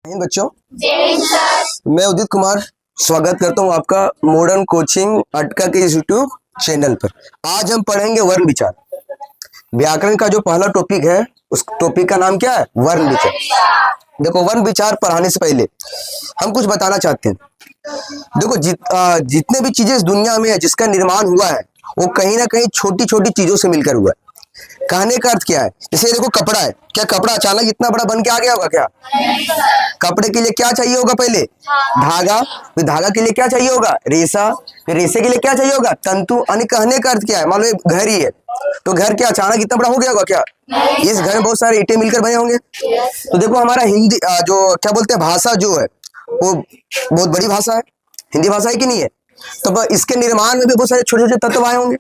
बच्चों, मैं उदित कुमार स्वागत करता हूं आपका मॉडर्न कोचिंग अटका के यूट्यूब चैनल पर। आज हम पढ़ेंगे वर्ण विचार। व्याकरण का जो पहला टॉपिक है उस टॉपिक का नाम क्या है? वर्ण विचार। देखो, वर्ण विचार पढ़ाने से पहले हम कुछ बताना चाहते हैं। देखो, जितने भी चीजें इस दुनिया में है जिसका निर्माण हुआ है वो कहीं ना कहीं छोटी छोटी चीजों से मिलकर हुआ है। कहने का अर्थ क्या है? जैसे देखो, कपड़ा है। क्या कपड़ा अचानक इतना बड़ा बन के आ गया होगा क्या? कपड़े के लिए क्या चाहिए होगा? पहले धागा, फिर धागा के लिए क्या चाहिए होगा? रेशा, फिर रेशे के लिए क्या चाहिए होगा? तंतु। यानी कहने का अर्थ क्या है? मान लो घर ही है, तो घर क्या अचानक इतना बड़ा हो गया होगा क्या? इस घर में बहुत सारे ईंटें मिलकर बने होंगे। तो देखो, हमारा हिंदी जो क्या बोलते हैं भाषा जो है वो बहुत बड़ी भाषा है। हिंदी भाषा है कि नहीं है? तो इसके निर्माण में भी बहुत सारे छोटे छोटे तत्व आए होंगे,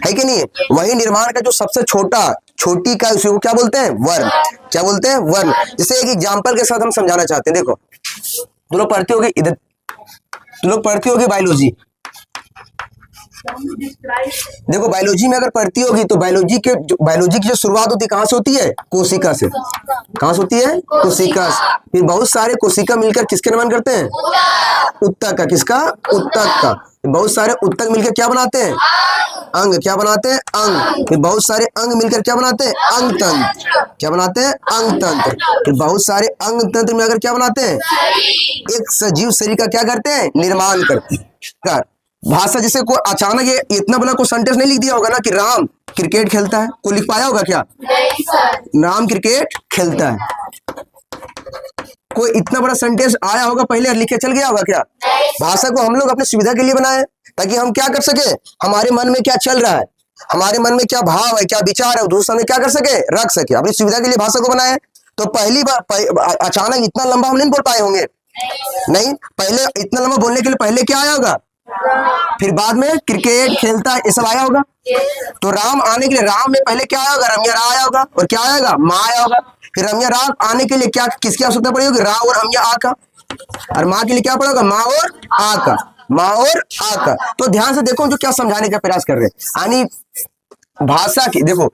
है कि नहीं है? वही निर्माण का जो सबसे छोटी का उसी को क्या बोलते हैं? वर्ण। क्या बोलते हैं? वर्ण। जैसे एक एग्जांपल के साथ हम समझाना चाहते हैं। देखो, तुम लोग पढ़ते होगे इधर, तुम लोग पढ़ती होगी बायोलॉजी। देखो, बायोलॉजी में अगर पढ़ती होगी तो बायोलॉजी की जो शुरुआत होती है कहाँ से होती है? कोशिका से। कहाँ से होती है? कोशिका से। फिर बहुत सारे कोशिका मिलकर किसके निर्माण करते हैं? उत्तक का। किसका? उत्तक का। बहुत सारे उत्तक मिलकर क्या बनाते हैं? अंग। क्या बनाते हैं? अंग। फिर बहुत सारे अंग मिलकर क्या बनाते हैं? अंग तंत्र। क्या बनाते हैं? अंग तंत्र। फिर बहुत सारे अंग तंत्र मिलकर क्या बनाते हैं? एक सजीव शरीर का क्या करते हैं? निर्माण करते हैं। भाषा जैसे कोई अचानक ये इतना बड़ा कोई सेंटेंस नहीं लिख दिया होगा ना कि राम क्रिकेट खेलता है। कोई लिख पाया होगा क्या? राम क्रिकेट खेलता है। कोई इतना बड़ा सेंटेंस आया होगा पहले और लिखे चल गया होगा क्या? भाषा को हम लोग अपनी सुविधा के लिए बनाए ताकि हम क्या कर सके, हमारे मन में क्या चल रहा है, हमारे मन में क्या भाव है, क्या विचार है, दूसरे में क्या कर सके, रख सके। अपनी सुविधा के लिए भाषा को बनाए। तो पहली बार अचानक इतना लंबा हम नहीं बोल पाए होंगे। नहीं, पहले इतना लंबा बोलने के लिए पहले क्या आया होगा? फिर बाद में क्रिकेट खेलता है, ये सब आया होगा। तो राम आने के लिए राम में पहले क्या आया होगा? रम्या रा आया होगा। और क्या आएगा? माँ आया होगा। फिर रम्या रा आने के लिए क्या किसकी आवश्यकता पड़ी होगी? रा और रम्या आ का। और माँ के लिए क्या पड़ेगा? माँ और आ का। माँ और आ का। तो ध्यान से देखो जो क्या समझाने का प्रयास कर रहे हैं। यानी भाषा की देखो,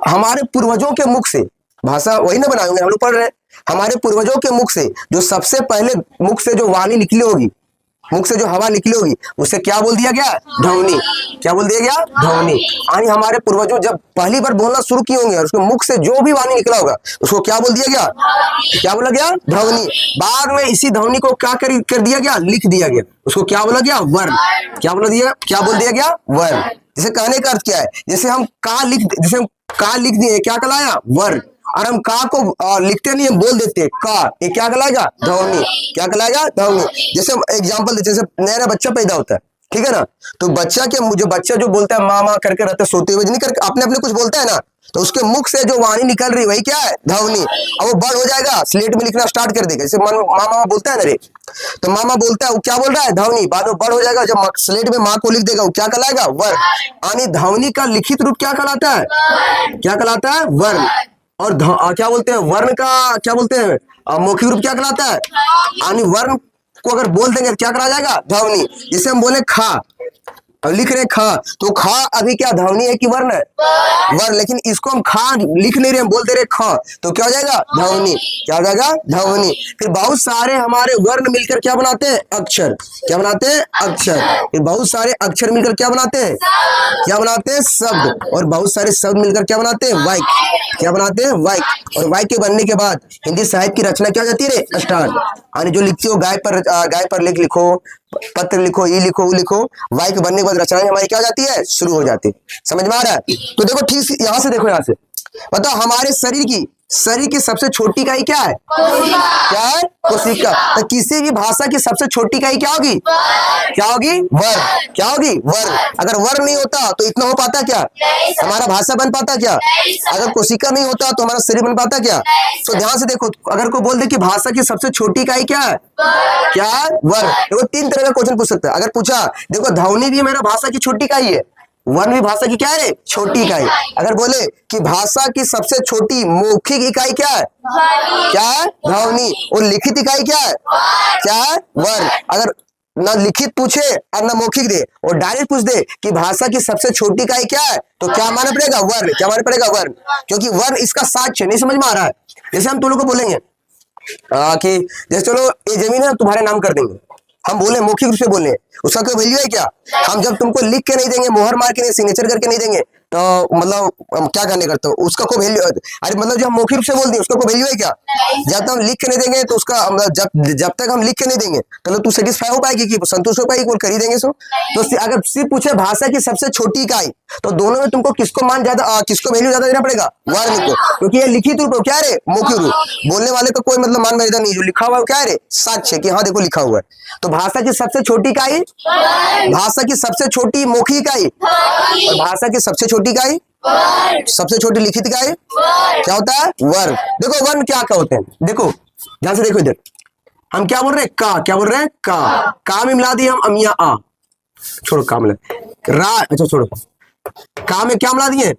हमारे पूर्वजों के मुख से भाषा वही ना बनाएंगे, हम लोग पढ़ रहे हैं। हमारे पूर्वजों के मुख से जो सबसे पहले मुख से जो वाणी निकली होगी, मुख से जो हवा निकली होगी, उसे क्या बोल दिया गया? ध्वनि। क्या बोल दिया गया? ध्वनि। यानी हमारे पूर्वजों जब पहली बार बोलना शुरू किए होंगे और उसके मुख से जो भी वाणी निकला होगा उसको क्या बोल दिया गया? क्या बोला गया? ध्वनि। बाद में इसी ध्वनि को क्या कर दिया गया? लिख दिया गया। उसको क्या बोला गया? वर्ण। क्या बोल दिया गया? वर्ण। जैसे कहने का अर्थ क्या है? जैसे हम का लिख दिए, क्या कहलाया? वर्ण। और हम का को लिखते नहीं, हम बोल देते का, ये क्या कहलाएगा? ध्वनि। क्या कहलाएगा? ध्वनि। जैसे एग्जांपल देते, जैसे नया बच्चा पैदा होता है, ठीक है ना? तो बच्चा जो बोलता है माँ माँ करके रहता है, सोते हुए नहीं करके अपने अपने कुछ बोलता है ना, तो उसके मुख से जो वाणी निकल रही वही क्या है? ध्वनि। अब वो बड़ हो जाएगा, स्लेट में लिखना स्टार्ट कर देगा। जैसे मामा बोलता है ना रे, तो मामा बोलता है, वो क्या बोल रहा है? ध्वनि। बाद में बड़ हो जाएगा, जब स्लेट में माँ को लिख देगा वो क्या कहलाएगा? वर्ण। यानी ध्वनि का लिखित रूप क्या कहलाता है? क्या कहलाता है? वर्ण। और क्या बोलते हैं? वर्ण का क्या बोलते हैं? मौखिक रूप क्या कहलाता है? यानी वर्ण को अगर बोल देंगे तो क्या करा जाएगा? ध्वनि। जैसे हम बोले खा, अब लिख रहे खा, तो खा अभी क्या ध्वनि है कि वर्ण है? वर्ण। लेकिन इसको हम खा लिख नहीं रहे, हम बोल दे रहे खा, तो क्या हो जाएगा? ध्वनि। क्या हो जाएगा? ध्वनि। फिर बहुत सारे हमारे वर्ण मिलकर क्या बनाते हैं? अक्षर। क्या बनाते हैं? अक्षर। फिर बहुत सारे अक्षर मिलकर क्या बनाते हैं? क्या बनाते हैं? शब्द। और बहुत सारे शब्द मिलकर क्या बनाते हैं? वाक्य। क्या बनाते हैं? वाक्य। और वाक्य बनने के बाद हिंदी साहित्य की रचना क्या हो जाती है? स्टार्ट। यानी जो लिखती हो गाय पर लेख लिखो, पत्र लिखो, ये लिखो, वो लिखो, वाक्य बनने के बाद रचनाएं हमारी क्या हो जाती है? शुरू हो जाती है। समझ में आ रहा है? तो देखो ठीक यहां से देखो, यहां से बताओ, हमारे शरीर की सबसे छोटी इकाई क्या है? क्या है? कोशिका। तो किसी भी भाषा की सबसे छोटी इकाई क्या होगी? क्या होगी? वर्ण। क्या होगी? वर्ण। अगर वर्ण नहीं होता तो इतना हो पाता क्या? हमारा भाषा बन पाता क्या? अगर कोशिका नहीं होता तो हमारा शरीर बन पाता क्या? तो ध्यान से देखो, अगर कोई बोल दे कि भाषा की सबसे छोटी इकाई क्या है? क्या है? वर्ण। देखो, तीन तरह का क्वेश्चन पूछ सकता है। अगर पूछा, देखो ध्वनि भी मेरा भाषा की छोटी इकाई है, वर्ण भी भाषा की क्या है? छोटी इकाई। अगर बोले कि भाषा की सबसे छोटी मौखिक इकाई क्या है? क्या है? ध्वनि। और लिखित इकाई क्या है? क्या है? वर्ण। अगर ना लिखित पूछे और ना मौखिक दे और डायरेक्ट पूछ दे कि भाषा की सबसे छोटी इकाई क्या है, तो क्या मानना पड़ेगा? वर्ण। क्या मानना पड़ेगा? वर्ण। क्योंकि वर्ण इसका साक्ष्य नहीं समझ में आ रहा है। जैसे हम तुम लोग को बोलेंगे कि जैसे चलो ये जमीन है तुम्हारे नाम कर देंगे, हम बोले मौखिक रूप से बोले, उसका कोई वैल्यू है क्या? हम जब तुमको लिख के नहीं देंगे, मोहर मार के नहीं, सिग्नेचर करके नहीं देंगे, तो मतलब हम क्या करने करते हो, उसका कोई वैल्यू? अरे मतलब जो हम मौखिक रूप से बोल दिए उसका कोई वैल्यू है क्या? जब तक हम लिख के नहीं देंगे तो उसका जब तक हम लिख के नहीं देंगे तो तू सेटिस्फाई हो पाएगी कि संतुष्ट हो पाएगी, कर ही देंगे सो। तो अगर सिर्फ पूछे भाषा की सबसे छोटी इकाई, तो दोनों में तुमको किसको मान ज्यादा, किसको वैल्यू ज्यादा देना पड़ेगा? वर्ण को, क्योंकि ये लिखित रूप है, क्या है मौखिक रूप, बोलने वाले का कोई मतलब मान मर्यादा नहीं, जो लिखा हुआ है क्या है साक्ष्य कि हाँ देखो लिखा हुआ है। तो भाषा की सबसे छोटी इकाई, भाषा की सबसे छोटी मौखिक इकाई, और भाषा की सबसे छोटी इकाई, सबसे छोटी लिखित इकाई क्या होता है? वर्ण। देखो वर्ण क्या क्या होते हैं, देखो ध्यान से देखो इधर, हम क्या बोल रहे हैं? का, क्या बोल रहे हैं? का में मिला दिए हम अमिया आ, छोड़ो का मिला रा, अच्छा छोड़ो, का में क्या मिला दिए?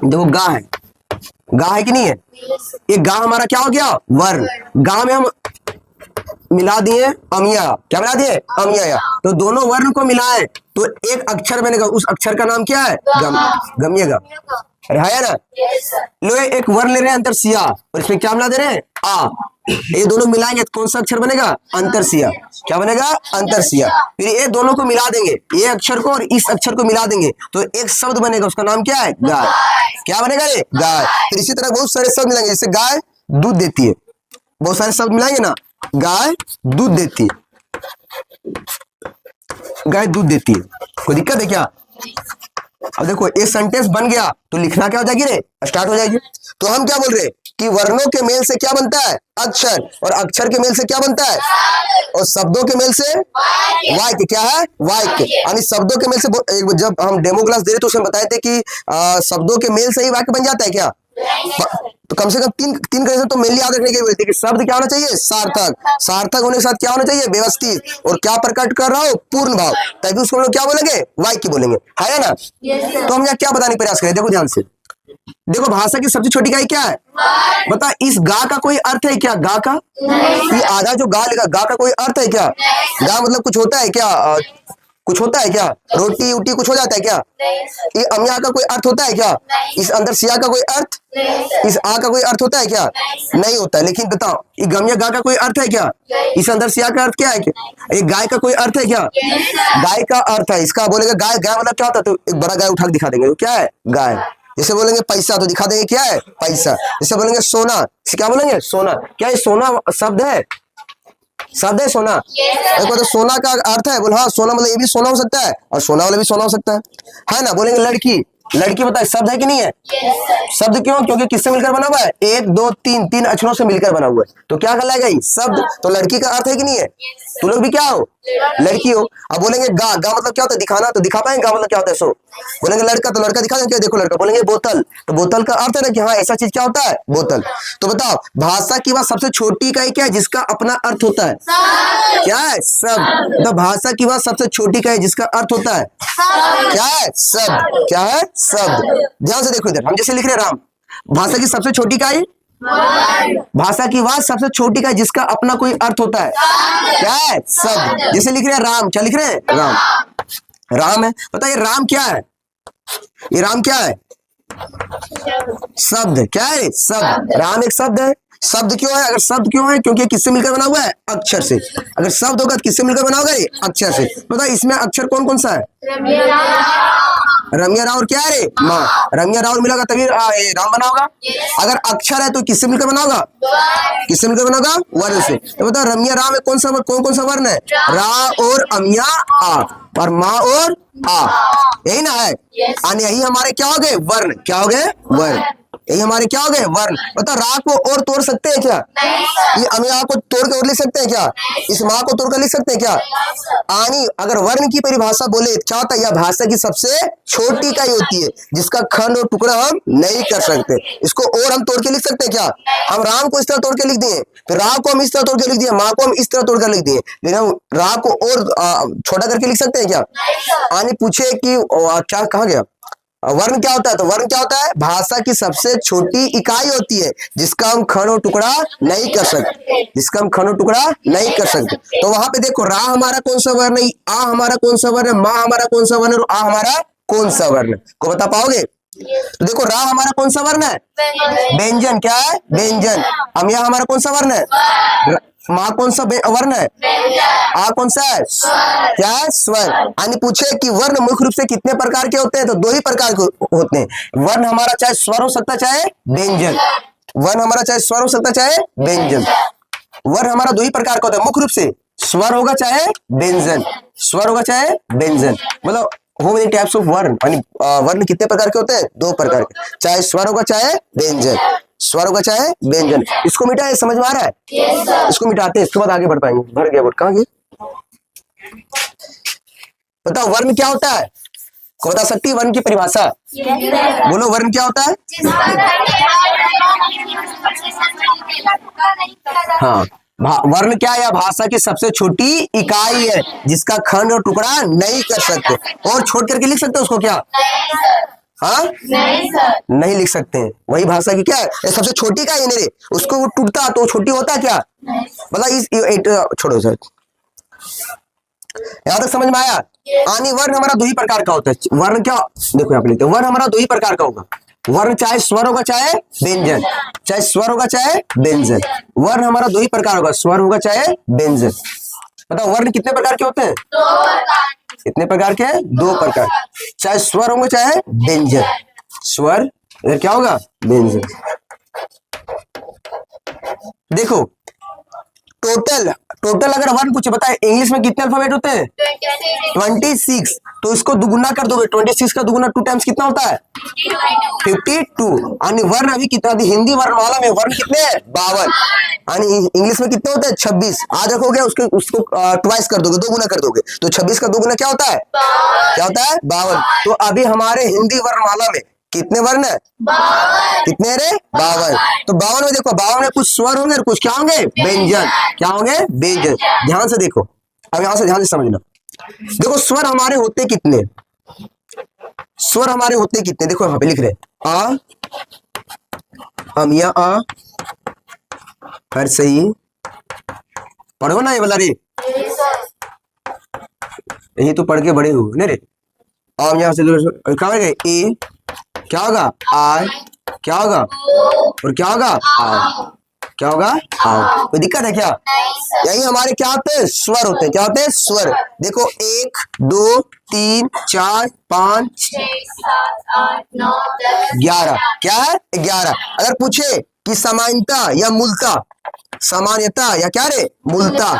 देखो गा है, गा है कि नहीं है? ये गा हमारा क्या हो गया? वर्ण। गा में हम मिला दिए अमिया, क्या मिला दिए? अमिया। तो दोनों वर्ण को मिलाए तो एक अक्षर बनेगा, उस अक्षर का नाम क्या है? गम्यगा। अरे है ना? लो एक वर्ण ले रहे हैं अंतरसिया, और इसमें क्या मिला दे रहे हैं? आ। ये दोनों मिलाएंगे तो कौन सा अक्षर बनेगा? अंतरसिया। क्या बनेगा? अंतरसिया। फिर ये दोनों को मिला देंगे, ये अक्षर को और इस अक्षर को मिला देंगे तो एक शब्द बनेगा, उसका नाम क्या है? गाय। क्या बनेगा रे? गाय। फिर इसी तरह बहुत सारे शब्द मिलाएंगे, जैसे गाय दूध देती है, बहुत सारे शब्द मिलाएंगे ना, गाय दूध देती है, गाय दूध देती है, कोई दिक्कत है क्या? अब देखो ये सेंटेंस बन गया तो लिखना क्या हो जाएगी रे? स्टार्ट हो जाएगी। तो हम क्या बोल रहे हैं कि वर्णों के मेल से क्या बनता है? अक्षर, और अक्षर के मेल से क्या बनता है? और शब्दों के मेल से वाक्य। क्या है? वाक्य। यानी शब्दों के मेल से, जब हम डेमो क्लास दे रहे तो उसमें बताए थे कि शब्दों के मेल से ही वाक्य बन जाता है क्या? तो कम से कम तीन कंडीशन तो मेनली याद रखने की बोलती है कि शब्द क्या होना चाहिए? सार्थक, सार्थक होने के साथ क्या होना चाहिए? व्यवस्थित, और क्या प्रकट कर रहा हो? पूर्ण भाव, तभी उसको हम लोग क्या बोलेंगे? वाक्य बोलेंगे, है ना? तो हम यहाँ क्या बताने का प्रयास करें, देखो ध्यान से, देखो भाषा की सबसे छोटी इकाई क्या है? बता, इस गा का कोई अर्थ है क्या? गा का ये आधा जो गा लिखा, गा का कोई अर्थ है क्या? गा मतलब कुछ होता है क्या? कुछ होता है क्या? रोटी उटी कुछ हो जाता है क्या? ये अमिया का कोई अर्थ होता है क्या? इस अंदर सिया का कोई अर्थ, इस आ का कोई अर्थ होता है क्या? नहीं होता है। लेकिन बताओ ये गमिया गा का कोई अर्थ है क्या? इस अंदर सिया का अर्थ क्या है क्या? ये गाय का कोई अर्थ है क्या? गाय का अर्थ है, इसका बोलेगा गाय, गाय मतलब क्या होता है? तो एक बड़ा गाय उठा के दिखा देंगे, क्या है? गाय। जैसे बोलेंगे पैसा तो दिखा देंगे क्या है? पैसा। जैसे बोलेंगे सोना, क्या बोलेंगे? सोना। क्या ये सोना शब्द है? शब्द है सोना? देखो तो सोना का अर्थ है, बोल हाँ सोना मतलब ये भी सोना हो सकता है और सोना वाला भी सोना हो सकता है ना? बोलेंगे लड़की, लड़की बताए शब्द है कि नहीं है? शब्द क्यों? क्योंकि किससे मिलकर बना हुआ है? एक दो तीन, तीन अक्षरों से मिलकर बना हुआ है, तो क्या कहलाएगा ये? शब्द। तो लड़की का अर्थ है कि नहीं है? तुम लोग भी क्या हो? लड़की हो। अब बोलेंगे गा, गा मतलब क्या होता है? दिखाना, तो दिखा पाएंगे गा मतलब क्या होता है? सो बोलेंगे लड़का, तो लड़का दिखा देंगे, देखो लड़का। बोलेंगे बोतल, तो बोतल का अर्थ है ना कि हाँ ऐसा चीज क्या होता है? बोतल। तो बताओ भाषा की बात सबसे छोटी इकाई क्या है जिसका अपना अर्थ होता है? क्या है? शब्द। तो भाषा की बात सबसे छोटी इकाई जिसका अर्थ होता है क्या है? शब्द। क्या है? शब्द। ध्यान से देखो इधर, हम जैसे लिख रहे राम, भाषा की सबसे छोटी इकाई, भाषा की बात सबसे छोटी इकाई जिसका अपना कोई अर्थ होता है क्या है? शब्द। जैसे लिख रहे हैं राम, क्या लिख रहे हैं? राम। राम है, बताइए राम क्या है? ये राम क्या है? शब्द। क्या है? शब्द। राम एक शब्द है। शब्द क्यों है? अगर शब्द क्यों है? क्योंकि किससे मिलकर बना हुआ है? अक्षर से। अगर शब्द होगा तो किससे मिलकर बना होगा? ये अक्षर से। बताइए इसमें अक्षर कौन कौन सा है? रमिया राव और क्या है? माँ। रमिया राव मिला तभी राम बना होगा। अगर अक्षर है तो किससे मिलकर बना होगा? किससे मिलकर बना होगा? वर्ण से। तो बताओ रमिया राव में कौन कौन सा वर्ण है? रा और अमिया आ, और माँ और आ, यही ना है? यही हमारे क्या हो गए? वर्ण। क्या हो गए? वर्ण। यही हमारे क्या हो गए? वर्ण। बताओ रा को और तोड़ सकते हैं क्या? ये अमिया को तोड़ के और लिख सकते हैं क्या? इस माँ को तोड़ कर लिख सकते हैं क्या? आनी अगर वर्ण की परिभाषा बोले क्या होता है? यह भाषा की सबसे छोटी इकाई होती है जिसका खंड और टुकड़ा हम नहीं कर सकते। इसको और हम तोड़ के लिख सकते हैं क्या? हम राम को इस तरह तोड़ के लिख दिए, फिर रा को हम इस तरह तोड़ के लिख दिए, माँ को हम इस तरह तोड़ कर लिख दिए, लेकिन हम रा को और छोटा करके लिख सकते हैं क्या? आनी पूछे कि क्या कहा गया? वर्ण क्या होता है? तो वर्ण क्या होता है? भाषा की सबसे छोटी इकाई होती है जिसका हम खंड और टुकड़ा नहीं कर सकते, जिसका हम खंड और टुकड़ा नहीं कर सकते। तो वहां पे देखो रा हमारा कौन सा वर्ण है, आ हमारा कौन सा वर्ण है, माँ हमारा कौन सा वर्ण है, और आ हमारा कौन सा वर्ण को बता पाओगे? तो देखो रा हमारा कौन सा वर्ण है? व्यंजन। क्या है? व्यंजन। अमिया हमारा कौन सा वर्ण है? माँ कौन सा वर्ण है? आ कौन सा है? क्या है? स्वर। यानी पूछे कि वर्ण मुख्य रूप से कितने प्रकार के होते हैं, तो दो ही प्रकार के होते हैं। वर्ण हमारा चाहे स्वर हो सकता चाहे व्यंजन। वर्ण हमारा चाहे स्वर हो सकता चाहे व्यंजन। वर्ण हमारा दो ही प्रकार का होता है मुख्य रूप से, स्वर होगा चाहे व्यंजन। स्वर होगा चाहे व्यंजन। मतलब हाउ मेनी टाइप्स ऑफ वर्ण, यानी वर्ण कितने प्रकार के होते हैं? दो प्रकार के, चाहे स्वर होगा चाहे व्यंजन। स्वर होगा चाहे व्यंजन। इसको मिटा है, समझ में आ रहा है? इसको मिटाते हैं, इसके बाद आगे बढ़ पाएंगे। भर गया बोर्ड, कहाँ गया? बताओ वर्ण क्या होता है? को बता सकती है वर्ण की परिभाषा? बोलो वर्ण क्या होता है? हाँ, वर्ण क्या है? भाषा की सबसे छोटी इकाई है जिसका खंड और टुकड़ा नहीं कर सकते। और छोड़ करके लिख सकते हो उसको? क्या? हाँ, नहीं लिख सकते हैं। वही भाषा की क्या है? सबसे छोटी का ही नहीं, उसको वो टूटता तो छोटी होता क्या? मतलब छोड़ो सर, यहां तक समझ में आया? आनी वर्ण हमारा दो ही प्रकार का होता है। वर्ण क्या? देखो यहाँ पे लिखते हैं, वर्ण हमारा दो ही प्रकार का होगा। वर्ण चाहे स्वर होगा चाहे व्यंजन। चाहे स्वर होगा चाहे व्यंजन। वर्ण हमारा दो ही प्रकार होगा, स्वर होगा चाहे व्यंजन। बताओ वर्ण कितने प्रकार के होते हैं? कितने प्रकार के हैं? दो प्रकार। चाहे स्वर होंगे चाहे व्यंजन। स्वर, इधर क्या होगा? व्यंजन। देखो टोटल अगर वर्ण पूछे, बताए इंग्लिश में कितने अल्फाबेट होते हैं? 26। तो इसको दुगुना कर दोगे, 26 का दुगुना 2 टाइम्स कितना होता है? 52। यानी वर्ण अभी कितना? हिंदी वर्णमाला में वर्ण कितने हैं? 52। यानी इंग्लिश में कितने होते हैं? 26। आज रखोगे उसको ट्वाइस कर दोगे, 2 गुना कर दोगे, तो 26 का 2 गुना क्या होता है? क्या होता है? 52। तो अभी हमारे हिंदी वर्णमाला में कितने वर्ण है? 52। कितने रे? 52। तो 52 में देखो, 52 में कुछ स्वर होंगे और कुछ क्या होंगे? व्यंजन। क्या होंगे? व्यंजन। ध्यान से देखो, अब यहां से ध्यान से समझना। देखो स्वर हमारे होते कितने? स्वर हमारे होते कितने? देखो यहाँ पे लिख रहे आ, अमिया आ, हर सही। पढ़ो ना ये वाला रे, यही तो पढ़ के बड़े हो नहीं रे। अब यहाँ से क्या हो गए? ए, क्या होगा? आ, क्या होगा? और क्या होगा? आ, क्या होगा? आ। कोई दिक्कत है क्या? यही हमारे क्या होते हैं? स्वर होते हैं। क्या होते हैं? स्वर। देखो 1 2 3 4 5 6 7 8 9 10 11। क्या है? 11। अगर पूछे कि समानता या मूलता, सामान्यता या क्या रे? मूलता।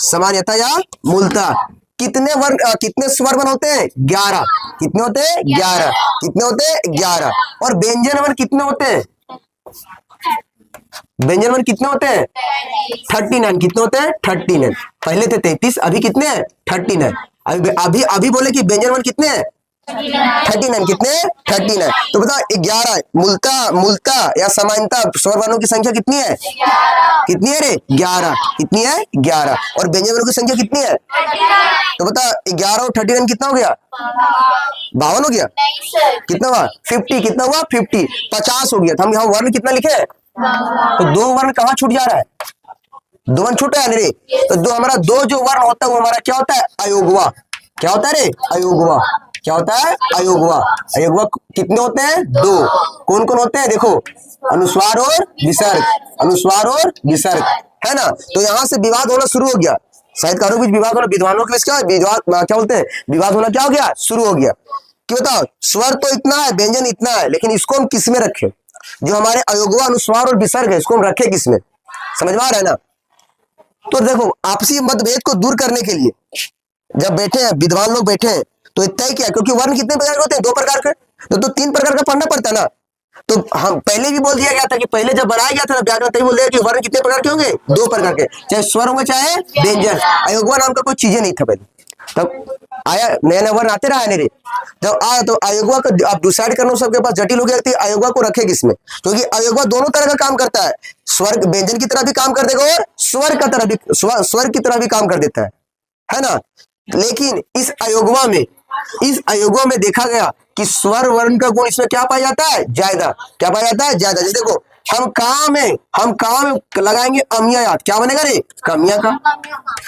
सामान्यता या मूलता, कितने वर्ण कितने स्वर वर्ण होते हैं? 11। कितने होते हैं? 11। कितने होते हैं? 11। और व्यंजन वर्ण कितने होते हैं? व्यंजन वर्ण कितने होते हैं? 39। कितने होते हैं? 39। पहले थे 33, अभी कितने हैं? 39। अभी बोले कि व्यंजन वर्ण कितने हैं? 39। कितने? 39। तो बताओ 11 मूलता या समानता स्वर वर्णों की संख्या कितनी है? कितनी है रे? 11। कितनी है? 11। और व्यंजन वर्णों की संख्या कितनी है? तो बता 11 और 39 कितना हो गया? 52 हो गया? कितना हुआ? 50। कितना हुआ? 50। 50 हो गया। तो हम यहाँ वर्ण कितना लिखे? तो 2 वर्ण कहाँ छूट जा रहा है? 2 वर्ण छूट रहा है रे। तो हमारा 2 जो वर्ण होता है वो हमारा क्या होता है? अयोगवा। क्या होता है रे? अयोगवा। क्या होता है? अयोगवा। अयोगवा कितने होते हैं? 2। कौन कौन होते हैं? देखो अनुस्वार और विसर्ग। अनुस्वार और विसर्ग, है ना? तो यहाँ से विवाद होना शुरू हो गया। साहित्यकारों के बीच विवाद होना, विद्वानों के बीच क्या विवाद, क्या बोलते हैं? विवाद होना क्या हो गया? शुरू हो गया। क्यों? बताओ स्वर तो इतना है, व्यंजन इतना है, लेकिन इसको हम किस में रखें? जो हमारे अयोगवा, अनुस्वार और विसर्ग है, इसको हम रखें किस में? समझ में आ रहा है ना? तो देखो आपसी मतभेद को दूर करने के लिए जब बैठे हैं विद्वान लोग बैठे हैं तो तय किया, क्योंकि वर्ण कितने प्रकार के होते हैं? 2 प्रकार के। तो 3 प्रकार का पढ़ना पड़ता है ना। तो हम पहले भी बोल दिया गया था कि पहले जब बनाया गया था व्याकरण तभी बोल दिया कि वर्ण कितने प्रकार के होंगे? 2 प्रकार के, चाहे स्वर होंगे चाहे व्यंजन। अयोगवा नाम का कोई चीजें नहीं था पहले, तब आया नया नया वर्ण आते रहा है रे। जब आया तो अयोगवा को आप डिसाइड करना, सबके पास जटिल हो गया, अयोगवा को रखे किसमें? क्योंकि अयोगवा दोनों तरह का काम करता है, स्वर व्यंजन की तरह भी काम कर देगा और स्वर की तरह भी काम कर देता है ना? लेकिन इस अयोगवा में देखा गया कि स्वर वर्ण का गुण इसमें क्या पाया जाता है? ज्यादा। क्या पाया जाता है? ज्यादा। जैसे देखो हम काम में लगाएंगे अमियात, क्या बनेगा रे? कमिया का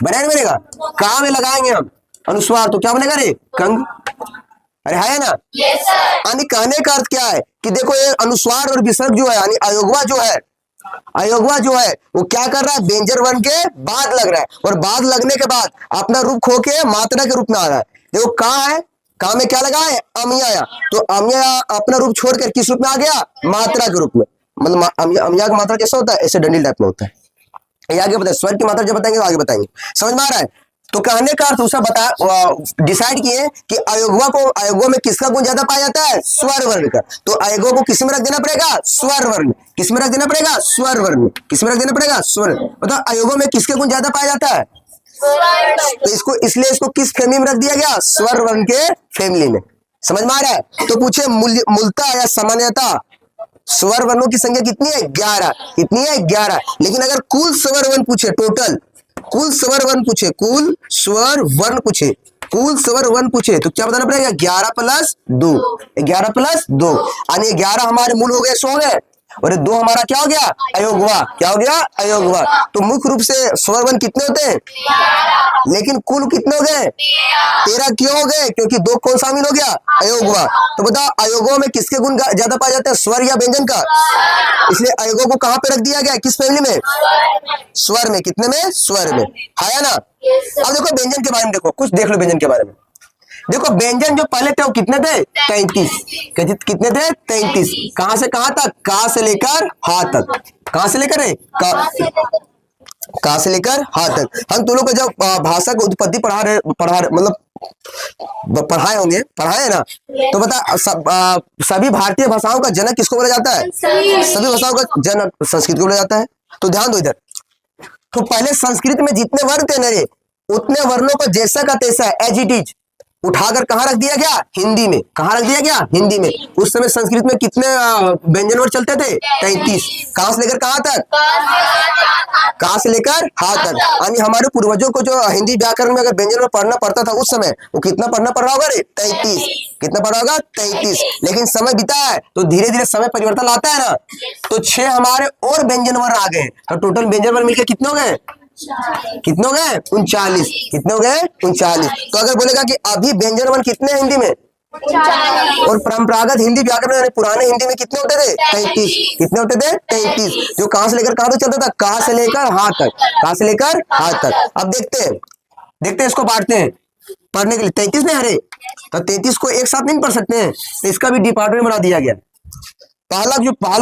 बनेगा। काम में लगाएंगे हम अनुस्वार, तो क्या बनेगा रे? कंग। अरे है ना। Yes sir. यानी कहने का अर्थ क्या है कि देखो ये अनुस्वार और विसर्ग जो है यानी अयोगवा जो है, अयोगवा जो है वो क्या कर रहा है, व्यंजन वर्ण के बाद लग रहा है और बाद लगने के बाद अपना रूप खो के मात्रा के रूप में आ रहा है। देखो कहा है, कहा में क्या लगा है, अमिया, तो अमिया अपना रूप छोड़कर किस रूप में आ गया, मात्रा के रूप में। मतलब अमिया का मात्रा कैसा होता है, ऐसे डंडी टाइप में होता है। ये आगे बताए, स्वर की मात्रा जब बताएंगे तो आगे बताएंगे, समझ में आ रहा है। तो कहने का अर्थ उसका बताया, डिसाइड किए कि अयोगवा में किसका गुण ज्यादा पाया जाता है, स्वर वर्ण का। तो अयोगवा को किस में रख देना पड़ेगा, स्वर वर्ण। किस में रख देना पड़ेगा, स्वर वर्ण। किस में रख देना पड़ेगा, स्वर। मतलब अयोगवा में किसके गुण ज्यादा पाया जाता है, तो इसको इसलिए इसको किस फैमिली में रख दिया गया, स्वर वर्ण के फैमिली में। समझ में आ रहा है। तो पूछे मूलता या सामान्यता स्वर वर्णों की संख्या कितनी है, 11। कितनी है, 11। लेकिन अगर कुल स्वर वर्ण पूछे, टोटल कुल स्वर वर्ण पूछे, कुल स्वर वर्ण पूछे, कुल स्वर वर्ण पूछे तो क्या बताना पड़ेगा, 11 प्लस 2। 11 प्लस 2 यानी 11 हमारे मूल हो गए, 100 हो गए, और 2 हमारा क्या हो गया, अयोगवा। क्या हो गया, अयोगवा। तो मुख्य रूप से स्वर वर्ण कितने होते हैं, लेकिन कुल कितने हो गए, 13 क्यों हो गए, क्योंकि 2 कौन शामिल हो गया, अयोगवा। तो बताओ अयोगवा में किसके गुण ज्यादा पाए जाते हैं, स्वर या व्यंजन का। इसलिए अयोगवा को कहां पे रख दिया गया, किस फैमिली में, स्वर में। कितने में, स्वर में, है ना। अब देखो व्यंजन के बारे में, देखो कुछ देख लो व्यंजन के बारे में। देखो व्यंजन जो पहले थे वो कितने थे, 33। कितने थे, 33। कहां से कहां तक, का से लेकर हा तक। कहां से लेकर है, का से लेकर हा तक। हम तुम लोग को जब भाषा की उत्पत्ति मतलब पढ़ाए होंगे, पढ़ाए ना, तो बता सभी भारतीय भाषाओं का जनक किसको बोला जाता है, सभी भाषाओं का जनक संस्कृत को बोला जाता है। तो ध्यान दो इधर। तो पहले संस्कृत में जितने वर्ण थे ना, उतने वर्णों को जैसा का तैसा एज इट इज उठाकर कहां रख दिया गया, हिंदी में। कहां रख दिया गया, हिंदी में। उस समय संस्कृत में कितने व्यंजन वर्ण चलते थे, 33। कहां से लेकर कहां तक, कहां से लेकर हा तक। यानी हमारे पूर्वजों को जो हिंदी व्याकरण में अगर व्यंजन वर्ण पढ़ना पड़ता था उस समय, वो कितना पढ़ना पड़ रहा होगा रे, 33। कितना पढ़ा होगा, 33। लेकिन समय बीता है तो धीरे धीरे समय परिवर्तन आता है ना, तो 6 हमारे और व्यंजन वर्ण आ गए। तो टोटल व्यंजन वर्ण मिलकर कितने हो गए, कितने हो गए, 39। कितने हो गए, 39। तो अगर बोलेगा कि अभी व्यंजन वर्ण कितने हैं हिंदी में, और परंपरागत हिंदी व्याकरण यानी पुराने हिंदी में कितने होते थे, 33। कितने होते थे, 33। जो कहां से लेकर कहां तक चलता था, कहां से लेकर हा तक। कहां से लेकर हा तक। अब देखते हैं इसको बांटते हैं पढ़ने के लिए। 33 नहीं, अरे तो 33 को एक साथ नहीं पढ़ सकते हैं, तो इसका भी डिपार्टमेंट बना दिया गया। पहला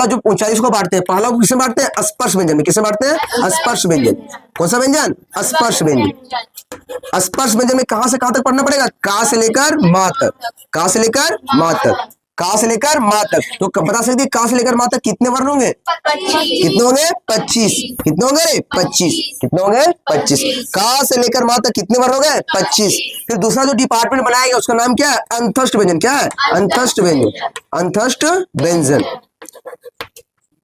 जो 39 को बांटते हैं, पहला को किसे बांटते हैं, स्पर्श व्यंजन में। किसे बांटते हैं, स्पर्श व्यंजन। कौन सा व्यंजन, स्पर्श व्यंजन। स्पर्श व्यंजन में कहां से कहां तक पढ़ना पड़ेगा, का से लेकर मा तक। कहां से लेकर मा तक, का से लेकर मा तक। तो बता सकते हैं का से लेकर मा तक कितने वर्ण होंगे, कितने होंगे, 25। कितने होंगे, 25। कितने होंगे, 25। का से लेकर मा तक कितने वर्ण हो गए, 25। फिर दूसरा जो डिपार्टमेंट बनाएगा उसका नाम क्या है, अंतस्थ व्यंजन। क्या है, अंतस्थ व्यंजन। अंतस्थ व्यंजन,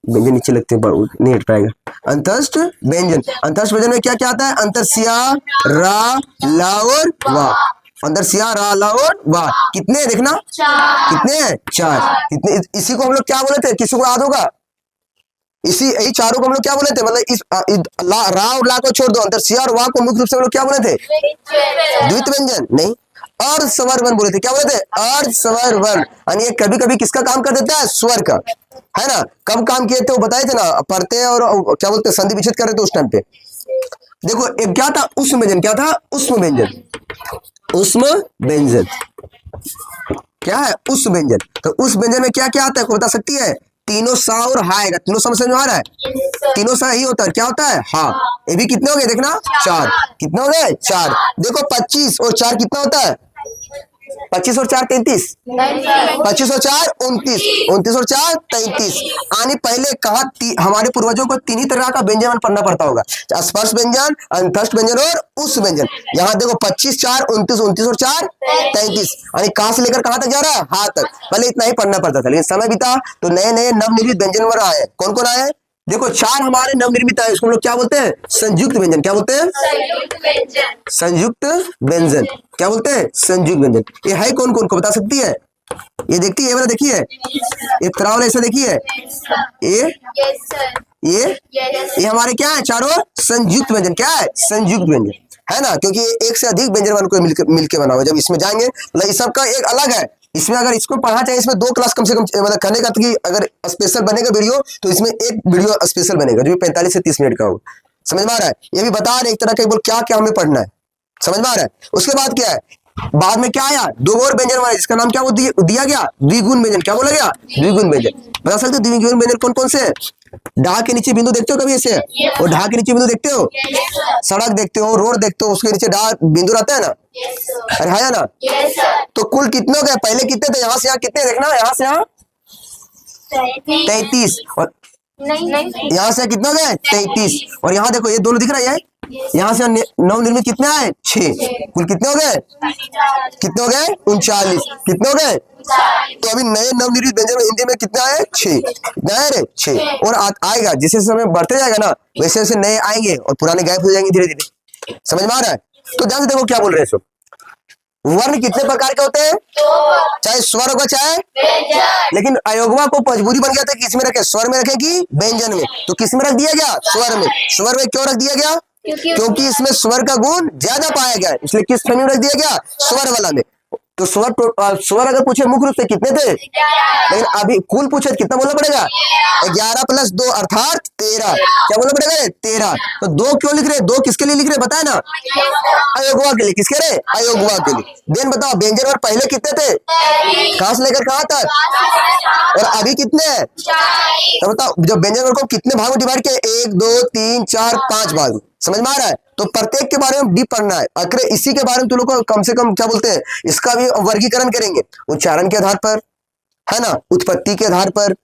व्यंजन नीचे लगते हैं नहीं हट पाएगा। अंतस्थ व्यंजन, अंतस्थ व्यंजन में क्या क्या आता है, अंतरसिया, रा, ला और वा। अंतरसिया, रा, ला और वा। कितने देखना, कितने हैं, 4। कितने, इसी को हम लोग क्या बोले थे, किसी को याद होगा, यही चारों को हम लोग क्या बोले थे, मतलब इस रा और ला को छोड़ दो, अंतरसिया और वा को मुख्य रूप से हम लोग क्या बोले थे, द्वित व्यंजन नहीं, अर्ध स्वर वर्ण बोले थे। क्या बोले थे, अर्ध स्वर वर्ण। यानी कभी कभी किसका काम कर देता है, स्वर का, है ना। कब काम किए थे वो बताए थे ना, पढ़ते और क्या बोलते हैं, संधि विच्छेद कर रहे थे उस टाइम पे। देखो एक क्या था, उष्म व्यंजन। क्या था, उष्म व्यंजन। उष्म व्यंजन क्या है, उष्म व्यंजन। तो उस व्यंजन में क्या क्या आता है, बता सकती है, तीनों सा और हा आएगा। तीनों समझ में आ रहा है, तीनों सा ही होता है। क्या होता है, हा। ये भी कितने हो गए, देखना 4। कितने हो गए, 4। देखो 25 और 4 कितना होता है, 25 और 4 33। 25 और 4 29, 29 और 4 33। यानी पहले कहा हमारे पूर्वजों को 3 ही तरह का व्यंजन पढ़ना पड़ता होगा, स्पर्श व्यंजन, अंतस्थ व्यंजन और उस व्यंजन। यहाँ देखो 25 4 29, 29 और 4 33। यानी कहां से लेकर कहां तक जा रहा है, हा तक। पहले इतना ही पढ़ना पड़ता था, लेकिन समय बीता तो नए नए नवनिर्मित व्यंजन वर्ण आए। कौन कौन आए, देखो 4 हमारे नवनिर्मित है, इसको हम लोग क्या बोलते हैं, संयुक्त व्यंजन। क्या बोलते हैं, संयुक्त व्यंजन। क्या बोलते हैं, संयुक्त व्यंजन। ये है कौन कौन को बता सकती है, ये देखती है, ये वाला देखिए, ये तरावल ऐसा देखिए, ये हमारे क्या है, चारों संयुक्त व्यंजन। क्या है, संयुक्त व्यंजन, है ना। क्योंकि एक से अधिक व्यंजन को मिलके बना हुआ। जब इसमें जाएंगे मतलब इस सबका एक अलग है, इसमें अगर इसको पढ़ना चाहिए, इसमें 2 क्लास कम से कम मतलब करने का, कि अगर स्पेशल बनेगा वीडियो तो इसमें एक वीडियो स्पेशल बनेगा जो 45 से 30 मिनट का होगा। समझ में आ रहा है? ये भी बता रहे एक तरह का, बोल क्या क्या हमें पढ़ना है। समझ में आ रहा है? उसके बाद क्या है, बाद में क्या आया, 2 और व्यंजन वाला, जिसका नाम क्या वो दिया गया, द्विगुण व्यंजन। क्या बोला गया? द्विगुण व्यंजन। बता सकते हो द्विगुण व्यंजन कौन कौन से? ढा के नीचे बिंदु देखते हो कभी ऐसे? और ढा के नीचे बिंदु देखते हो? सड़क देखते हो, रोड देखते हो, उसके नीचे ढा बिंदु रहता है ना? अरे है ना? तो कुल कितने हो गए? पहले कितने थे? यहाँ से यहाँ कितने, देखना, यहाँ से यहाँ 33, और यहाँ से कितना हो गए? 33, और यहाँ देखो ये दोनों दिख रहा है, यहाँ से नवनिर्मित कितने आए? 6। कुल कितने हो गए? कितने हो गए? 39। कितने हो गए? तो अभी नए नवनिर्मित व्यंजन हिंदी में कितने आए? 6। कितने आए रे? 6। और आएगा, जैसे समय बढ़ते जाएगा ना वैसे वैसे नए आएंगे और पुराने गायब हो जाएंगे धीरे धीरे। समझ में आ रहा है? तो ध्यान से देखो क्या बोल रहे हैं सब। वर्ण कितने प्रकार के होते हैं? चाहे स्वर होगा चाहे, लेकिन अयोगवा को मजबूरी बन गया था कि इसमें रखे, स्वर में रखे कि व्यंजन में, तो किस में रख दिया गया? स्वर में। स्वर में क्यों रख दिया गया? क्योंकि इसमें स्वर का गुण ज्यादा पाया गया है, इसलिए किस श्रेणी में रख दिया गया? स्वर वाला में। तो स्वर अगर पूछे मुख्य रूप से कितने थे, लेकिन अभी कुल पूछे कितना बोलना पड़ेगा? 11 + 2 अर्थात 13। क्या बोलना पड़ेगा? 13। तो 2 क्यों लिख रहे? 2 किसके लिए लिख रहे बताए ना? अयोगवा के लिए। किसके लिए? अयोगवा के लिए। देन बताओ व्यंजन और पहले कितने थे? कहां से लेकर कहां तक? और अभी कितने हैं? तो बताओ जब व्यंजन वर्ग को कितने भाग में डिवाइड किया? 1 2 3 4 5 भाग। समझ में आ रहा है? तो प्रत्येक के बारे में डीप पढ़ना है। अगर इसी के बारे में तुम लोग को कम से कम क्या बोलते हैं, इसका भी वर्गीकरण करेंगे उच्चारण के आधार पर, है ना, उत्पत्ति के आधार पर,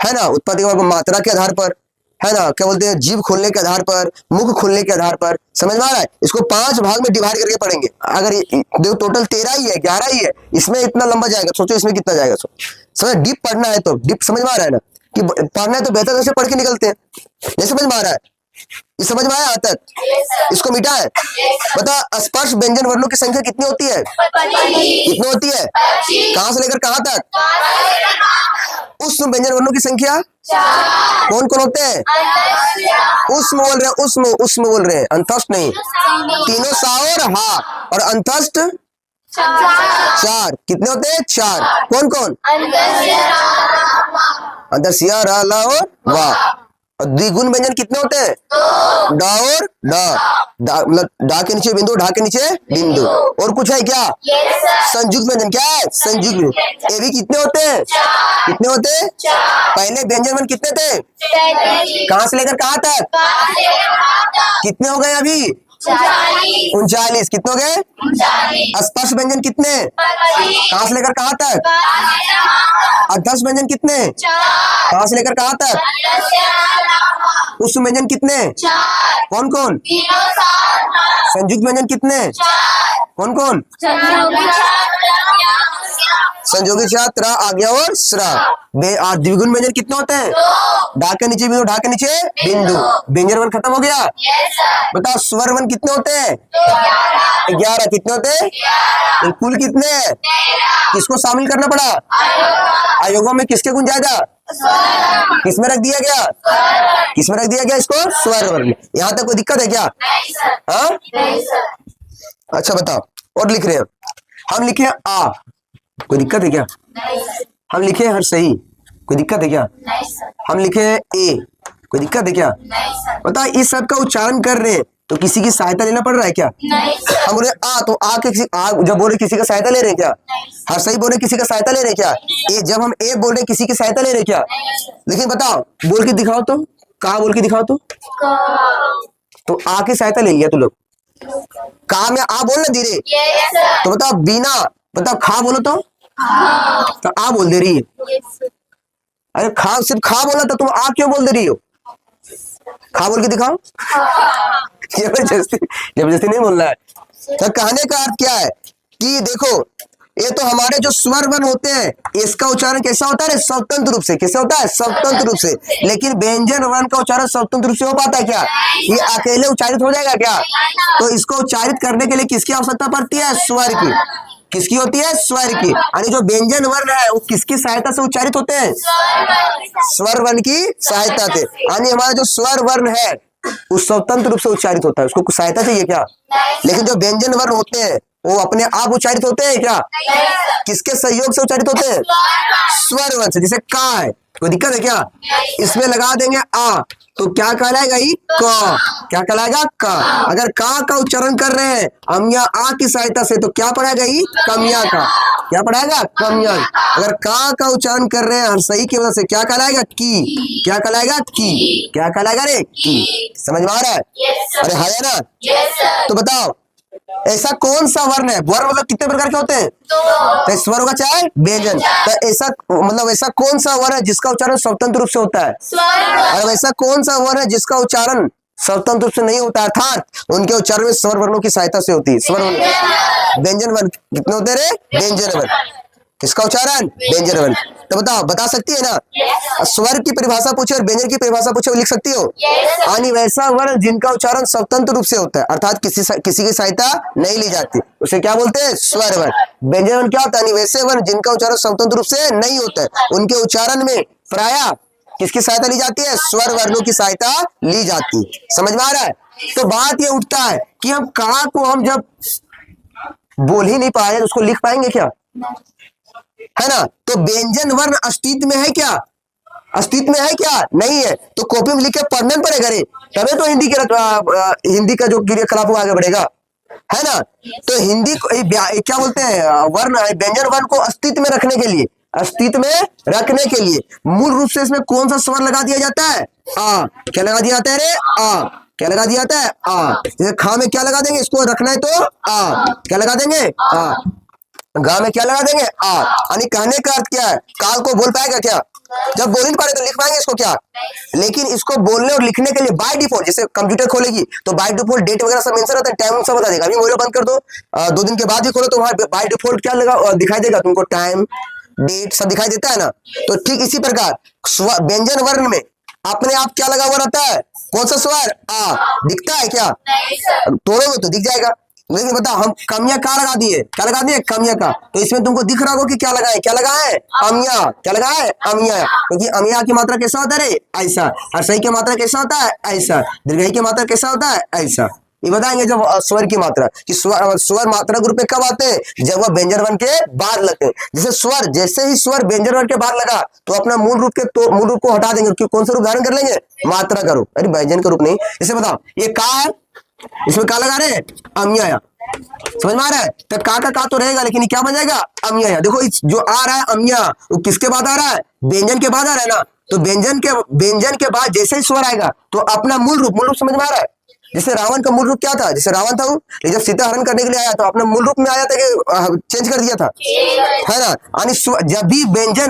है ना, उत्पत्ति के मात्रा के आधार पर, है ना, क्या बोलते हैं, जीभ खोलने के आधार पर, मुख खोलने के आधार पर। समझ में आ रहा है? इसको 5 भाग में डिवाइड करके पढ़ेंगे। अगर देखो टोटल 13 ही है, 11 ही है, इसमें इतना लंबा जाएगा, सोचो इसमें कितना जाएगा। समझ, डीप पढ़ना है तो डीप। समझ में आ रहा है ना कि पढ़ना है तो बेहतर से पढ़ के निकलते हैं। नहीं समझ में आ रहा है? ये समझ में आया तक? इसको मिटा है? बता स्पर्श व्यंजन वर्णों की संख्या कितनी होती है? कितनी होती है? कहां से लेकर कहां तक? उष्म व्यंजन वर्णों की संख्या कौन कौन होते हैं? उष्म बोल रहे हैं, उष्म उष्म बोल रहे हैं, अंतस्थ नहीं। तीनों सा और हा, और अंतस्थ 4। कितने होते हैं? 4। कौन कौन? अंतस्या, रा, ला और वा। और द्विगुण व्यंजन कितने होते हैं? डा और डा, मतलब डा के नीचे बिंदु, ढा के नीचे बिंदु। और कुछ है क्या? संयुक्त व्यंजन। क्या है? संयुक्त। ये भी कितने होते हैं? कितने होते हैं? पहले व्यंजन वर्ण कितने थे? कहां से लेकर कहां तक? कितने हो गए अभी? 39। कितने हो गए? स्पर्श व्यंजन कितने? कहां से लेकर कहां तक? अध्यस्थ व्यंजन कितने? कहां से लेकर कहां तक? उष्म व्यंजन कितने? कौन कौन? संयुक्त व्यंजन कितने? कौन कौन? संयोगी छात्र आज्ञा और श्रा। द्विगुण व्यंजन कितने होते हैं? ढा के नीचे बिंदु, ढा के नीचे बिंदु। व्यंजन वर्ण खत्म हो गया। बताओ स्वर वर्ण कितने होते हैं? 11। कितने होते हैं? कुल कितने हैं? किसको शामिल करना पड़ा? अयोगों में किसके गुण ज्यादा? किसमें रख दिया गया? किसमें रख दिया गया इसको? स्वर वर्ण। यहाँ तक कोई दिक्कत है क्या? हाँ, अच्छा बताओ। और लिख रहे हैं हम, लिखे आ, कोई दिक्कत है क्या? हम लिखे हर सही, कोई दिक्कत है क्या? हम लिखे ए, कोई दिक्कत है क्या? बता इस सब का उच्चारण कर रहे हैं तो किसी की सहायता लेना पड़ रहा है क्या? हम बोले आ तो आ के जब बोले किसी का सहायता ले रहे हैं क्या? हर सही बोले किसी का सहायता ले रहे हैं क्या? ए जब हम ए बोल रहे किसी की सहायता ले रहे हैं क्या? लेकिन बताओ बोल के दिखाओ तो, कहा बोल के दिखाओ तो आ की सहायता ले लिया तू लोग। कहा में आ बोलना धीरे, तो बताओ बिना, बताओ खा बोलो तो आ बोल दे रही है। अरे खा, सिर्फ खा बोला तो तुम आ क्यों बोल दे रही हो? खा बोल के दिखाओ। जबरदस्ती नहीं बोलना है। तो कहने का अर्थ क्या है कि देखो ये तो हमारे जो स्वर वर्ण होते हैं इसका उच्चारण कैसा होता है? स्वतंत्र रूप से। कैसे होता है? स्वतंत्र रूप से। लेकिन व्यंजन वर्ण का उच्चारण स्वतंत्र रूप से हो पाता है क्या? ये अकेले उच्चारित हो जाएगा क्या? तो इसको उच्चारित करने के लिए किसकी आवश्यकता पड़ती है? स्वर की। किसकी होती है? स्वर की। यानी जो व्यंजन वर्ण है वो किसकी सहायता से उच्चारित होते हैं? स्वर वर्ण की सहायता से। यानी हमारा जो स्वर वर्ण है वो स्वतंत्र रूप से उच्चारित होता है, उसको कुछ सहायता चाहिए क्या? लेकिन जो व्यंजन वर्ण होते हैं वो अपने आप उच्चारित होते हैं क्या? किसके सहयोग से उच्चारित होते हैं? स्वर वर्ण से। जैसे का है, कोई दिक्कत है क्या? इसमें लगा देंगे आ, तो क्या कहलाएगा? ही क। क्या कहलाएगा? का। अगर का उच्चारण कर रहे हैं अमिया आ की सहायता से तो क्या पढ़ाएगा? ही कमिया का। क्या पढ़ाएगा? कमिया। अगर का उच्चारण कर रहे हैं हर्षई की वजह से क्या कहलाएगा? की। क्या कहलाएगा? की। क्या कहलाएगा रे? की। समझ में आ रहा है? अरे है ना? तो बताओ ऐसा कौन सा वर्ण है? वर्ण मतलब कितने प्रकार के होते हैं? तो स्वर होगा चाहे व्यंजन। तो ऐसा मतलब ऐसा कौन सा वर्ण है जिसका उच्चारण स्वतंत्र रूप से होता है? और ऐसा कौन सा वर्ण है जिसका उच्चारण स्वतंत्र रूप से नहीं होता, अर्थात उनके उच्चारण में स्वर वर्णों की सहायता से होती है? स्वर व्यंजन वर्ण कितने होते हैं? व्यंजन वर्ण। किसका उच्चारण? व्यंजन वर्ण। तो बताओ, बता सकती है ना? स्वर की परिभाषा पूछे और व्यंजन की परिभाषा पूछे, लिख सकती हो? यानी वैसा वर्ण जिनका उच्चारण स्वतंत्र रूप से होता है, अर्थात किसी की सहायता नहीं ली जाती, उसे क्या बोलते हैं? स्वर वर्ण। व्यंजन वर्ण क्या होता है? वैसे वर्ण जिनका उच्चारण स्वतंत्र रूप से नहीं होता है, उनके उच्चारण में प्रायः किसकी सहायता ली जाती है? स्वर वर्णों की सहायता ली जाती है। समझ में आ रहा है? तो बात ये उठता है कि हम का को हम जब बोल ही नहीं पाए उसको लिख पाएंगे क्या? है ना? तो व्यंजन वर्ण अस्तित्व में है क्या? अस्तित्व में है क्या? नहीं है। तो कॉपी में लिख के पढ़ना पड़ेगा रे, तभी तो हिंदी का जो क्रियाकलाप आगे बढ़ेगा, है ना? तो हिंदी को क्या बोलते हैं? वर्ण, व्यंजन वर्ण को अस्तित्व में रखने के लिए, अस्तित्व में रखने के लिए मूल रूप से इसमें कौन सा स्वर लगा दिया जाता है? आ। क्या लगा दिया जाता है रे? आ। क्या लगा दिया जाता है? आ। जैसे खा में क्या लगा देंगे? इसको रखना है तो आ। क्या लगा देंगे? आ। गा में क्या लगा देंगे? आ। यानी कहने का अर्थ क्या है? काल को बोल पाएगा क्या? जब बोल नहीं पा रहे तो लिख पाएंगे इसको क्या? लेकिन इसको बोलने और लिखने के लिए बाय डिफॉल्ट, जैसे कंप्यूटर खोलेगी तो बाय डिफॉल्ट डेट वगैरह सब मेंशन रहता है, टाइम सब बता देगा। अभी मोबाइल बंद कर दो, 2 दिन के बाद ही खोलो तो वहां बाय डिफॉल्ट क्या लगा दिखाई देगा तुमको? टाइम, डेट सब दिखाई देता है ना? तो ठीक इसी प्रकार व्यंजन वर्ण में अपने आप क्या लगा हुआ रहता है? कौन सा स्वर? आ। दिखता है क्या? तोड़ोगे तो दिख जाएगा। लेकिन बताओ हम कमिया का लगा दिए, क्या लगा दिए? कमिया का। तो इसमें तुमको दिख रहा होगा कि क्या लगा है? क्या लगा है? अमिया। क्या लगा है? अमिया। क्योंकि अमिया की मात्रा कैसा होता है रे? ऐसा। हर्षई की मात्रा कैसा होता है? ऐसा। दीर्घई की मात्रा कैसा होता है? ऐसा। ये बताएंगे जब स्वर की मात्रा कि स्वर मात्रा ग्रुप में कब आते हैं? जब वह व्यंजन वर्ण के बाद लगते हैं। जैसे ही स्वर व्यंजन वर्ण के बाद लगा तो अपना मूल रूप को हटा देंगे। कौन सा रूप धारण कर लेंगे? मात्रा का रूप। अरे व्यंजन का रूप नहीं। इसे बताओ ये का है, इसमें का लगा रहे? अमिया। समझ में आ रहा है? तो का तो रहेगा लेकिन क्या बन जाएगा? अमिया। देखो जो आ रहा है अमिया, वो किसके बाद आ रहा है? व्यंजन के बाद आ रहा है ना? तो व्यंजन के बाद जैसे ही स्वर आएगा तो अपना मूल रूप समझ में आ रहा है? जैसे रावण का मूल रूप क्या था? जैसे रावण था वो, जब सीता हरण करने के लिए आया तो अपने मूल रूप में आया था कि चेंज कर दिया था, है ना? यानी जब भी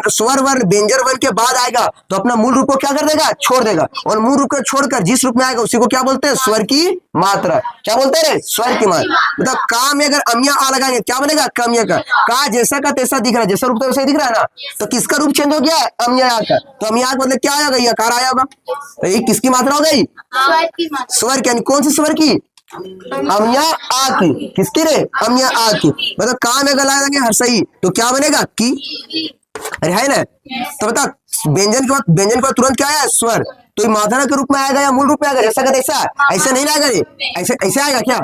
स्वर वर्ण व्यंजन वर्ण के बाद आएगा तो अपना मूल रूप को क्या कर देगा? छोड़ देगा। और मूल रूप को छोड़कर जिस रूप में आएगा उसी को क्या बोलते हैं? स्वर की मात्रा। क्या बोलते हैं? स्वर की मात्रा। मतलब का में अगर अमिया आ लगाएंगे क्या बनेगा? कमिया का जैसा का तैसा दिख रहा है, जैसा रूप तो वैसा ही दिख रहा है ना? तो किसका रूप चेंज हो गया? अमिया का। तो अमिया का मतलब क्या आएगा? ये आकार आया होगा। तो ये किसकी मात्रा हो गई? स्वर की। कौन सी स्वर की? अमिया आ की। किसकी रे? अमिया आ की। मतलब का में अगर लगाएंगे हर्षई तो क्या बनेगा? की। अरे है ना? तो बता व्यंजन के बाद तुरंत क्या आया? स्वर। तो ये मात्रा के रूप में आएगा या मूल रूप में आएगा? जैसा का तैसा? ऐसा नहीं आएगा रे। ऐसे आएगा क्या?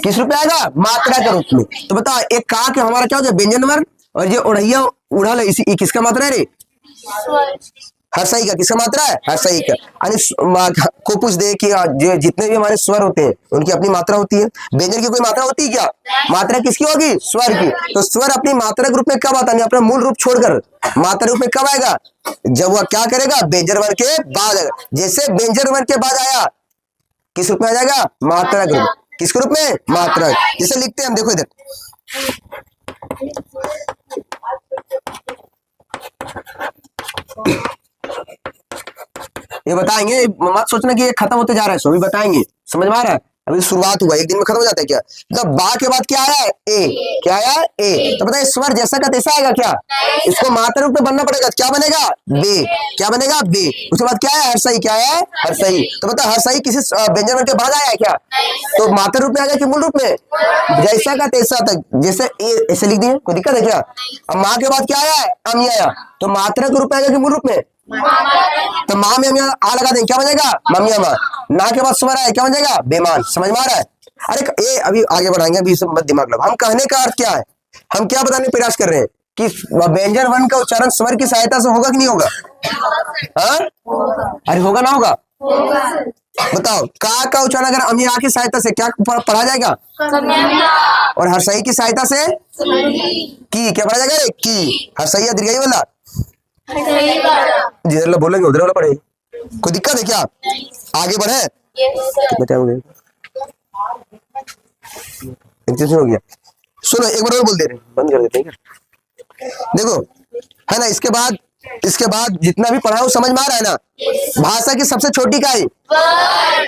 किस रूप में आएगा? मात्रा के रूप में। तो बता एक का के हमारा क्या हो जाए? व्यंजन वर्ण। और ये उड़ैया उड़ल है, इसी किसका मात्रा है रे? हर्षई का। किसका मात्रा है? हर्षई का। को पूछ दे कि जो जितने भी हमारे स्वर होते हैं उनकी अपनी मात्रा होती है। व्यंजन की कोई मात्रा होती है क्या? मात्रा किसकी होगी? स्वर की। तो स्वर अपनी मात्रा के रूप में कब आता है? अपना मूल रूप छोड़कर मात्रा रूप में कब आएगा? जब वह क्या करेगा? व्यंजन वर्ण के बाद आएगा। जैसे व्यंजन वर्ण के बाद आया किस रूप में आ जाएगा? मात्रा के रूप। किसके रूप में? मात्रा। जैसे लिखते हैं हम, देखो इधर ये बताएंगे, मत सोचना कि ये खत्म होते जा रहा है, सो भी बताएंगे। समझ में आ रहा है? अभी शुरुआत हुआ, एक दिन में खत्म हो जाता है क्या? मतलब बा के बाद क्या आया? ए। क्या आया? ए। तो बताइए स्वर जैसा का तैसा आएगा क्या? इसको मात्रा रूप में बनना पड़ेगा। क्या बनेगा? बे। क्या बनेगा? बे। उसके बाद क्या है? हर्षई। क्या है? हर्षई। तो बता हर्षई किसी व्यंजन वर्ण के बाद आया है क्या? तो मात्रा रूप में आ गया कि मूल रूप में? जैसा का तैसा तक। जैसे ऐसे लिख दिए, कोई दिक्कत है क्या? अब माँ के बाद क्या आया? अमिया। तो मात्रा के रूप में आएगा कि मूल रूप में? तो माँ में अमिया आ लगा देंगे, क्या बनेगा? ममिया माँ। ना के बाद स्वर आया, क्या बन जाएगा? बेमान। समझ में आ रहा है? अरे ये अभी आगे बढ़ाएंगे, अभी सब मत दिमाग लगाओ। हम कहने का अर्थ क्या है, हम क्या बताने का प्रयास कर रहे हैं कि व्यंजन वर्ण का उच्चारण स्वर की सहायता से होगा कि नहीं होगा? हाँ, अरे होगा ना होगा? बताओ, का उच्चारण अगर अमी आ की सहायता से क्या पढ़ा जाएगा? और हर्षई की सहायता से की क्या पढ़ा जाएगा? रे की। हर्षई या दीर्घई वाला? जिधर बोलेंगे उधर वाला पढ़े। कोई दिक्कत है क्या? आगे बढ़े। कितना टाइम हो गया? हो गया। सुनो एक बार और बोल दे रहे, बंद कर देते हैं। देखो है ना, इसके बाद जितना भी पढ़ा वो समझ में आ रहा है ना? भाषा की सबसे छोटी इकाई,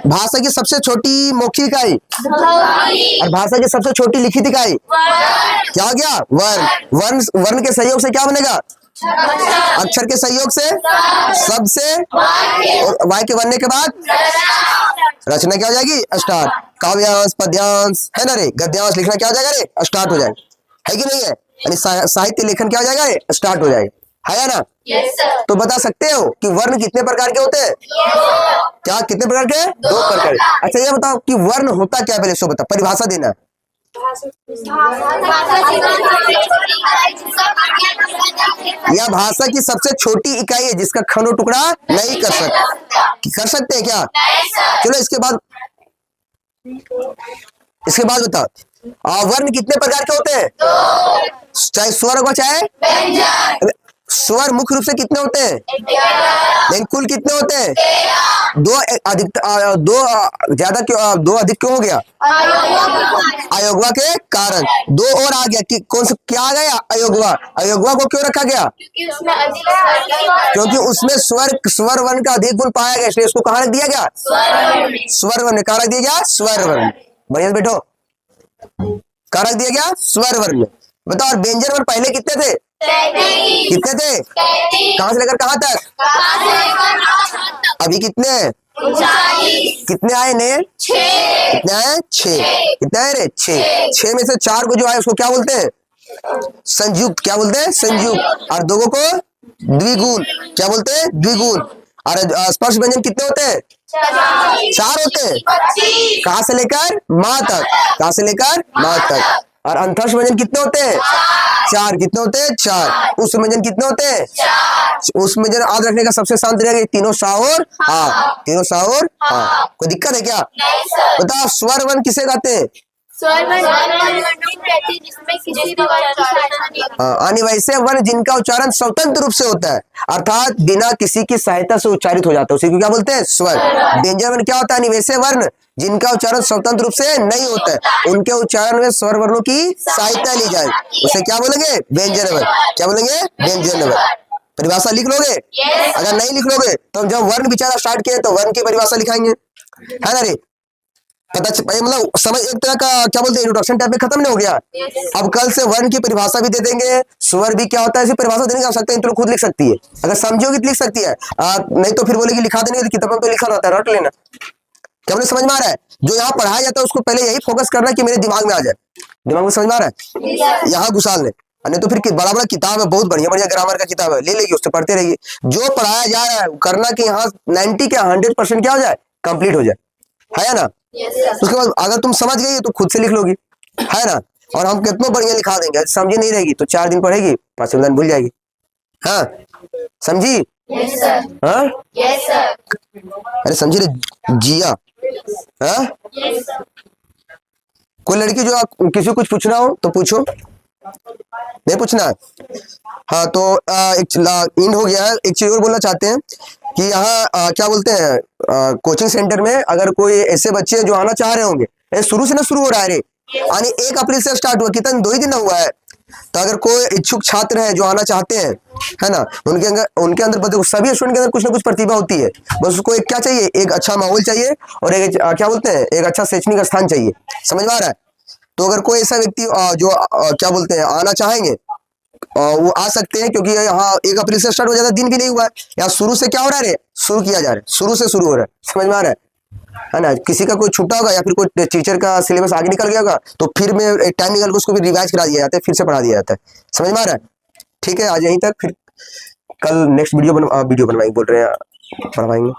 भाषा की सबसे छोटी मौखिक इकाई, और भाषा की सबसे छोटी लिखित इकाई क्या हो गया? वर्ण। वर्ण के सहयोग से क्या बनेगा? अक्षर के सहयोग से शब्द से, और वाय के बनने के बाद रचना क्या हो जाएगी? स्टार्ट। काव्यांश, पद्यांश है ना रे, गद्यांश लिखना क्या हो जाएगा रे? स्टार्ट हो जाएगा, है कि नहीं है? यानी साहित्य लेखन क्या हो जाएगा रे? स्टार्ट हो जाएगा, है ना? तो बता सकते हो कि वर्ण कितने प्रकार के होते हैं? क्या कितने प्रकार के? 2 प्रकार। अच्छा ये बताओ कि वर्ण होता क्या, पहले सो बता, परिभाषा देना। यह भाषा की सबसे छोटी इकाई है जिसका खंड टुकड़ा नहीं कर सकते हैं क्या? चलो इसके बाद बताओ, वर्ण कितने प्रकार के होते हैं? चाहे स्वर हो चाहे स्वर मुख्य रूप से कितने होते हैं? लेकिन कुल कितने होते हैं? 2 अधिक क्यों हो गया? अयोगवा के कारण 2 और आ गया कि कौन सा क्या आ गया? अयोगवा को क्यों रखा गया? क्योंकि उसमें स्वर वर्ण का अधिक गुण पाया गया, इसलिए उसको कहाँ रख दिया गया? स्वर वर्ण। कहाँ रख दिया गया? स्वर वर्ण। बढ़िया बैठो, कहाँ रख दिया गया? स्वर वर्ण। बताओ, और व्यंजन वर्ण पहले कितने थे? कितने थे? कहां से लेकर कहां तक? अभी कितने? कितने आए ने? 6। कितने आए? 6। कितने आए रे? 6। 6 में से 4 को जो आए उसको क्या बोलते हैं? संयुक्त। क्या बोलते हैं? संयुक्त। और 2 को द्विगुण। क्या बोलते हैं? द्विगुण। और स्पर्श व्यंजन कितने होते हैं? 4 होते हैं। कहां से लेकर मां तक? कहां से लेकर मां तक। और अंतर्श व्यंजन कितने होते हैं? 4। कितने होते हैं? 4। उस व्यंजन कितने होते हैं? उस व्यंजन याद रखने का सबसे शांत रहेगा तीनों सा और हा। तीनों सा और हा। कोई दिक्कत है क्या? बताओ, स्वर वर्ण किसे कहते हैं? वैसे वर्ण जिनका उच्चारण स्वतंत्र रूप से होता है, अर्थात बिना किसी की सहायता से उच्चारित हो जाता है, उसे क्या बोलते हैं? स्वर। व्यंजन वर्ण क्या होता है? निवैसे वर्ण जिनका उच्चारण स्वतंत्र रूप से नहीं होता है, उनके उच्चारण में स्वर वर्णों की सहायता ली जाए, उसे क्या बोलेंगे? व्यंजन वर्ण। क्या बोलेंगे? व्यंजन वर्ण। परिभाषा लिख लोगे? अगर नहीं लिख लोगे तो हम जब वर्ण विचार स्टार्ट किए तो वर्ण की परिभाषा लिखाएंगे, है ना रे? पता मतलब समझ, एक तरह का क्या बोलते हैं, इंट्रोडक्शन टाइप में खत्म नहीं हो गया। अब कल से वर्ण की परिभाषा भी दे देंगे, स्वर भी क्या होता है, इसी परिभाषा देने की आवश्यकता है, तो खुद लिख सकती है, अगर समझोगी तो लिख सकती है, नहीं तो फिर बोलेगी लिखा देंगे, किताब में तो लिखा रहता है, रट लेना। क्या मुझे समझ में आ रहा है? जो यहाँ पढ़ाया जाता है उसको पहले यही फोकस करना है कि मेरे दिमाग में आ जाए। दिमाग में समझ में आ रहा है? यहाँ घुसाल ले, नहीं तो फिर बड़ा बड़ा किताब है, बहुत बढ़िया बढ़िया ग्रामर का किताब है, ले लेगी, उससे पढ़ते रहेगी। जो पढ़ाया जा रहा है करना कि यहाँ 90 क्या 100% क्या हो जाए? कंप्लीट हो जाए, है ना? उसके बाद अगर तुम समझ गई तो खुद से लिख लोगी, है ना? और हम कितना बढ़िया लिखा देंगे, समझी नहीं रहेगी तो 4 दिन पढ़ेगी, 5 दिन भूल जाएगी। हाँ समझी? हाँ अरे समझी रे जिया। हाँ कोई लड़की जो आप किसी को कुछ पूछना हो तो पूछो, नहीं पूछना? हाँ तो एक इंड हो गया है। एक चीज और बोलना चाहते हैं कि यहाँ क्या बोलते हैं, कोचिंग सेंटर में अगर कोई ऐसे बच्चे जो आना चाह रहे होंगे, शुरू से ना शुरू हो रहा है रे, यानी 1 अप्रैल से स्टार्ट हुआ, कितना 2 ही दिन हुआ है, तो अगर कोई इच्छुक छात्र है जो आना चाहते हैं, है ना, उनके अंदर सभी स्टूडेंट के अंदर कुछ ना कुछ प्रतिभा होती है, बस उसको एक क्या चाहिए? एक अच्छा माहौल चाहिए और एक क्या बोलते हैं, एक अच्छा शैक्षणिक स्थान चाहिए। समझ में आ रहा है? तो अगर कोई ऐसा व्यक्ति जो क्या बोलते हैं आना चाहेंगे, वो आ सकते हैं, क्योंकि यहाँ 1 अप्रैल से स्टार्ट हो जाता है, दिन भी नहीं हुआ है, यहाँ शुरू से क्या हो रहा है? शुरू किया जा रहा है, शुरू से शुरू हो रहा है। समझ में आ रहा है ना? किसी का कोई छुट्टा होगा या फिर कोई टीचर का सिलेबस आगे निकल गया होगा तो फिर में एक टाइम निकल के उसको भी रिवाइज करा दिया जाता है, फिर से पढ़ा दिया जाता है। समझ में आ रहा है? ठीक है, आज यहीं तक, फिर कल नेक्स्ट वीडियो बनवाएंगे, बोल रहे हैं पढ़वाएंगे।